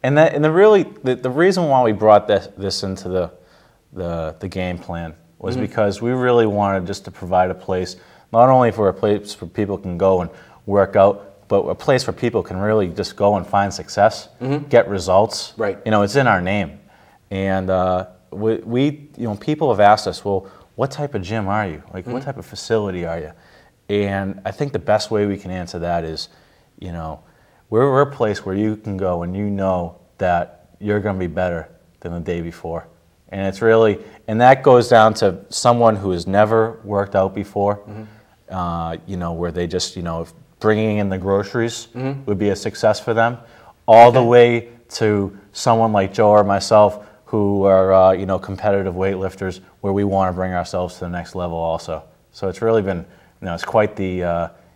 And the reason why we brought this into the game plan was because we really wanted just to provide a place, not only for a place where people can go and work out, but a place where people can really just go and find success, get results. Right. You know, it's in our name. And people have asked us, well, what type of gym are you? Like, what type of facility are you? And I think the best way we can answer that is, you know, we're a place where you can go and you know that you're going to be better than the day before. And it's really, and that goes down to someone who has never worked out before, you know, where they just, you know, if bringing in the groceries would be a success for them, all the way to someone like Joe or myself who are, you know, competitive weightlifters, where we want to bring ourselves to the next level also. So it's really been, you know, it's quite the,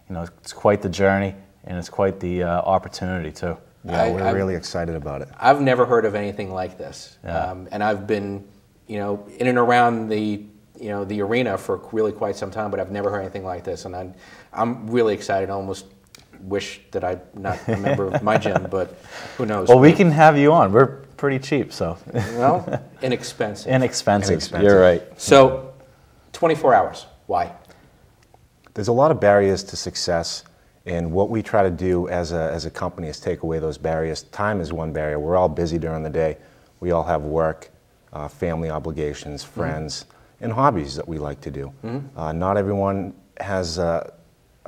you know, it's quite the journey, and it's quite the opportunity too. Yeah, we're really excited about it. I've never heard of anything like this, and I've been, you know, in and around the, you know, the arena for really quite some time, but I've never heard anything like this, and I'm really excited. I almost wish that I'm not a member of my gym, but who knows? Well, we can have you on. We're pretty cheap, so. Well, inexpensive. Inexpensive. You're right. So, 24 hours. Why? There's a lot of barriers to success. And what we try to do as a company is take away those barriers. Time is one barrier. We're all busy during the day. We all have work, family obligations, friends, and hobbies that we like to do. Not everyone has a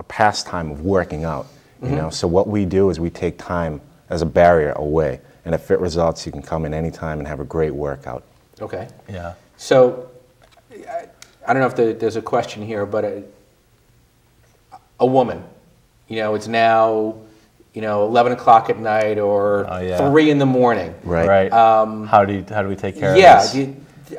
pastime of working out. You know, so what we do is we take time as a barrier away. And at Fit Results, you can come in anytime and have a great workout. Okay. Yeah. So, I don't know if there's a question here, but a woman. You know, it's now, you know, 11 o'clock at night or 3 in the morning. Right. Right. How do we take care of this? Yeah.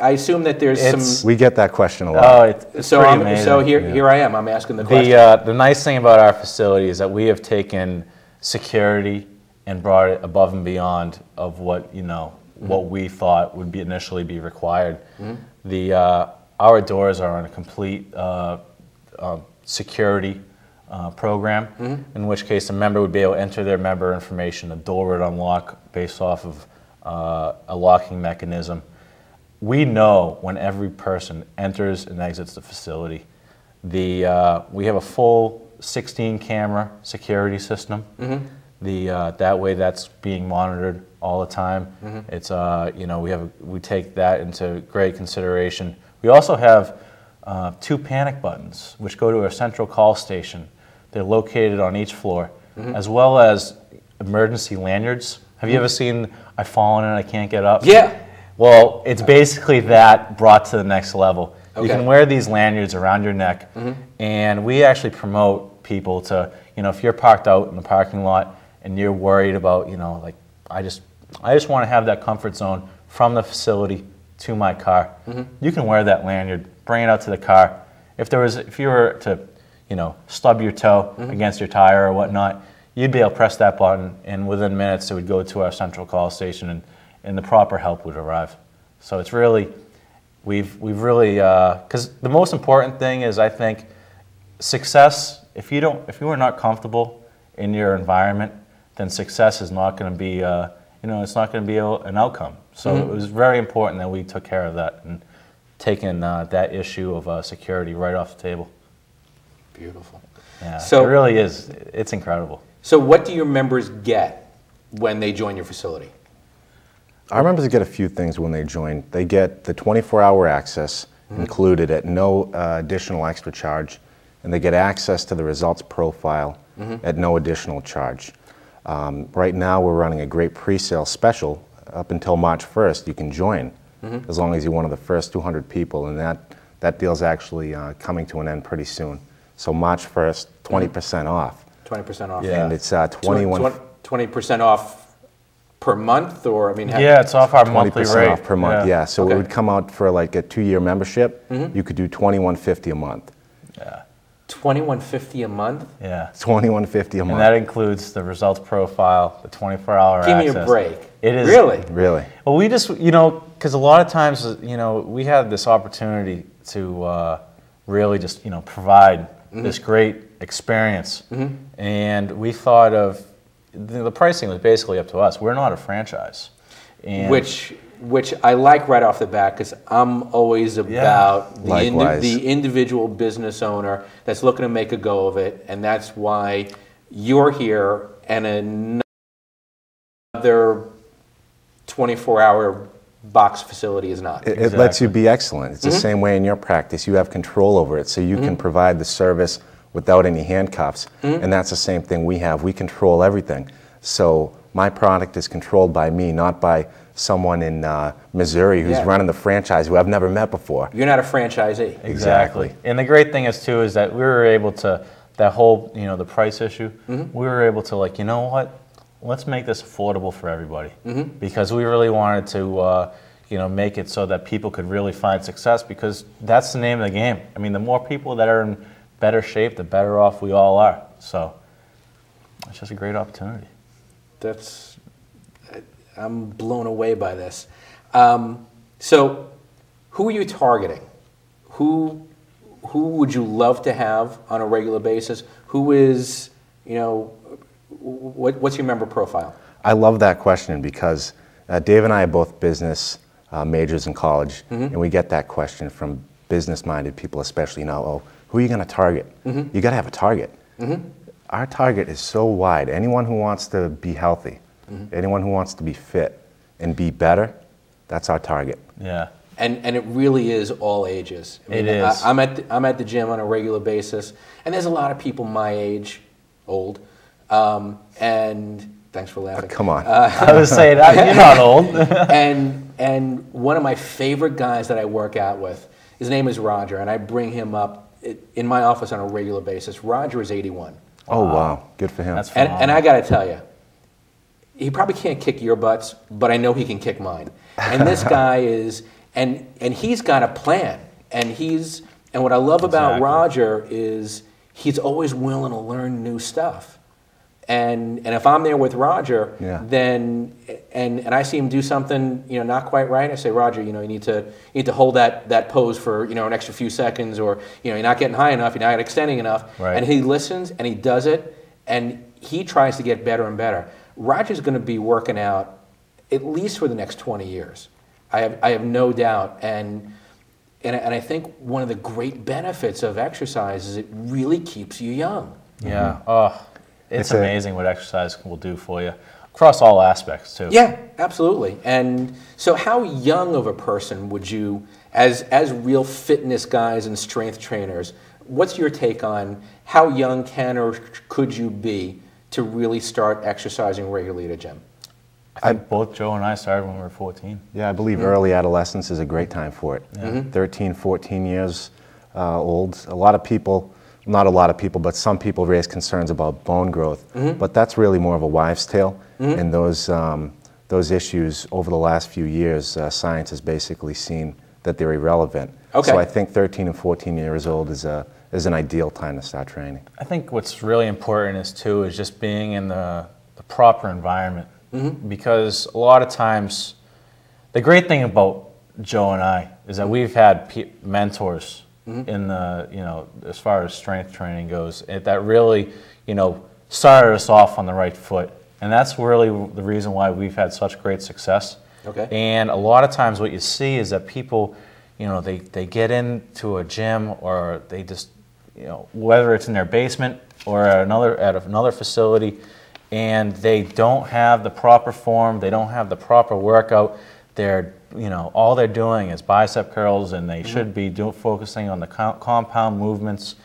I assume that there's some. We get that question a lot. Oh, it's pretty amazing. So here I am. I'm asking the question. The nice thing about our facility is that we have taken security and brought it above and beyond of what, you know, what we thought would be initially be required. Our doors are on a complete security program, in which case a member would be able to enter their member information. The door would unlock based off of a locking mechanism. We know when every person enters and exits the facility. We have a full 16-camera security system. That way, that's being monitored all the time. It's you know, we take that into great consideration. We also have 2 panic buttons, which go to a central call station. They're located on each floor, as well as emergency lanyards. Have you ever seen I've fallen and I can't get up? Yeah. Well, it's basically that brought to the next level. Okay. You can wear these lanyards around your neck, and we actually promote people to, you know, if you're parked out in the parking lot and you're worried about, you know, like, I just want to have that comfort zone from the facility to my car. You can wear that lanyard, bring it out to the car. If you were to, you know, stub your toe against your tire or whatnot, you'd be able to press that button, and within minutes it would go to our central call station, and the proper help would arrive. So it's really, we've really, because the most important thing is, I think, success. If you are not comfortable in your environment, then success is not going to be, you know, it's not going to be an outcome. So it was very important that we took care of that and taken that issue of security right off the table. Beautiful. Yeah, so, it really is. It's incredible. So what do your members get when they join your facility? Our members get a few things when they join. They get the 24-hour access included at no additional extra charge, and they get access to the results profile at no additional charge. Right now we're running a great pre-sale special up until March 1st. You can join as long as you're one of the first 200 people, and that deal's actually coming to an end pretty soon. So March 1st, 20% off. 20% off. Yeah. And it's 20% off per month, or I mean, yeah, it's off our monthly 20% rate off per month. Yeah. So Okay. it would come out for like a 2-year membership. You could do $21.50 a month. Yeah. $21.50 a month. Yeah. $21.50 a month. And that includes the results profile, the 24-hour access. Give me a break. It is Really? Really? Well, we just, you know, because a lot of times, you know, we had this opportunity to really just, you know, provide this great experience, and we thought of the pricing was basically up to us. We're not a franchise. And Which I like right off the bat, because I'm always about Likewise. the individual business owner that's looking to make a go of it, and that's why you're here, and another 24-hour box facility is not. It lets you be excellent. It's the same way in your practice. You have control over it, so you can provide the service without any handcuffs. And that's the same thing we have. We control everything. So my product is controlled by me, not by someone in Missouri who's running the franchise who I've never met before. You're not a franchisee. Exactly. And the great thing is too is that we were able to, that whole, the price issue, we were able to, like, you know what, let's make this affordable for everybody, because we really wanted to make it so that people could really find success, because that's the name of the game. I mean, the more people that are in better shape, the better off we all are. So it's just a great opportunity. I'm blown away by this. So who are you targeting? Who would you love to have on a regular basis? Who is, what's your member profile? I love that question because Dave and I are both business majors in college, and we get that question from business-minded people, especially now. Oh, who are you going to target? You got to have a target. Our target is so wide. Anyone who wants to be healthy, anyone who wants to be fit and be better, that's our target. Yeah. And it really is all ages. I mean, it is. I'm at the gym on a regular basis, and there's a lot of people my age, old, and thanks for laughing. Come on. I was saying, you're not old. and one of my favorite guys that I work out with, his name is Roger, and I bring him up in my office on a regular basis. Roger is 81. Oh, wow. Good for him. That's And I got to tell you, he probably can't kick your butts, but I know he can kick mine. And this guy is, and he's got a plan. And what I love about Roger is he's always willing to learn new stuff. And if I'm there with Roger, then and I see him do something not quite right, I say, Roger, you need to hold that pose for an extra few seconds, or you're not getting high enough, you're not extending enough. Right. And he listens and he does it, and he tries to get better and better. Roger's going to be working out at least for the next 20 years. I have no doubt. And I think one of the great benefits of exercise is it really keeps you young. Yeah. Oh, it's amazing what exercise will do for you across all aspects too. Yeah, absolutely. And so how young of a person would you, as real fitness guys and strength trainers, what's your take on how young can or could you be to really start exercising regularly at a gym? I think both Joe and I started when we were 14. Yeah, I believe early adolescence is a great time for it. 13, 14 years old. A lot of people, not a lot of people, but some people raise concerns about bone growth. But that's really more of a wives' tale. And those issues over the last few years, science has basically seen that they're irrelevant. Okay. So I think 13 and 14 years old is an ideal time to start training. I think what's really important is just being in the proper environment. Because a lot of times, the great thing about Joe and I is that we've had mentors in the, as far as strength training goes, that really, started us off on the right foot. And that's really the reason why we've had such great success. Okay. And a lot of times what you see is that people, they get into a gym, or they just, whether it's in their basement or at another facility, and they don't have the proper form, they don't have the proper workout. They're, all they're doing is bicep curls, and they should be focusing on the compound movements.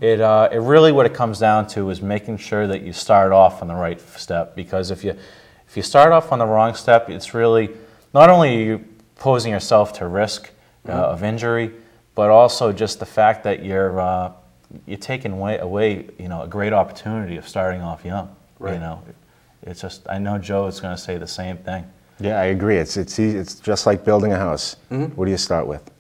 It really, what it comes down to is making sure that you start off on the right step, because if you start off on the wrong step, it's really, not only are you posing yourself to risk of injury, but also just the fact that you're taking away a great opportunity of starting off young. Right. It's just, I know Joe is going to say the same thing. Yeah, I agree. It's easy. It's just like building a house. What do you start with?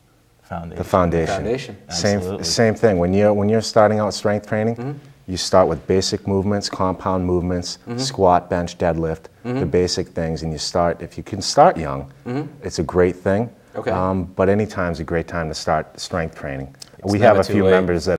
Foundation. The foundation. Foundation. Same thing. When you're starting out strength training, you start with basic movements, compound movements, squat, bench, deadlift, the basic things, and you start. If you can start young, it's a great thing. Okay. But any time's a great time to start strength training. It's we have never a too few late. members that